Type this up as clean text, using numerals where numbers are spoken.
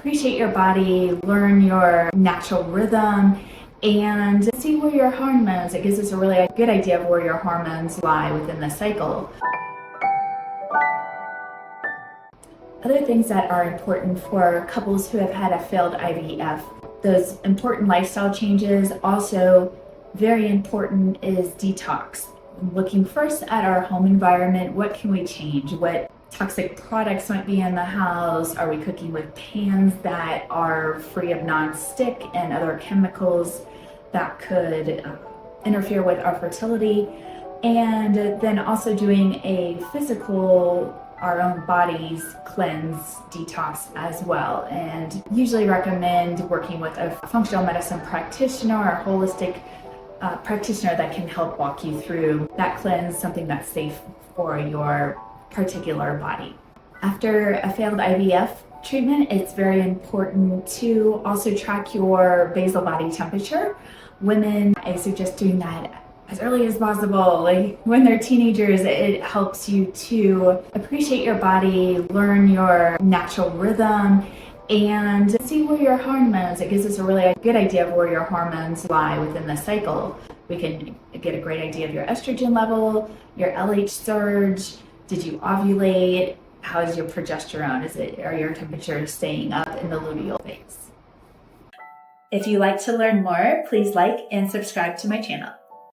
appreciate your body, learn your natural rhythm, and see where your hormones, it gives us a really good idea of where your hormones lie within the cycle. Other things that are important for couples who have had a failed IVF, those important lifestyle changes. Also very important is detox. Looking first at our home environment, what can we change? What toxic products might be in the house? Are we cooking with pans that are free of non-stick and other chemicals that could interfere with our fertility? And then also doing a physical, our own body's cleanse detox as well. And usually recommend working with a functional medicine practitioner or holistic practitioner that can help walk you through that cleanse, something that's safe for your particular body. After a failed IVF treatment, it's very important to also track your basal body temperature. Women, I suggest doing that as early as possible. Like when they're teenagers, it helps you to appreciate your body, learn your natural rhythm, and see where your hormones, it gives us a really good idea of where your hormones lie within the cycle. We can get a great idea of your estrogen level, your LH surge, did you ovulate, how is your progesterone, are your temperatures staying up in the luteal phase? If you'd like to learn more, please like and subscribe to my channel.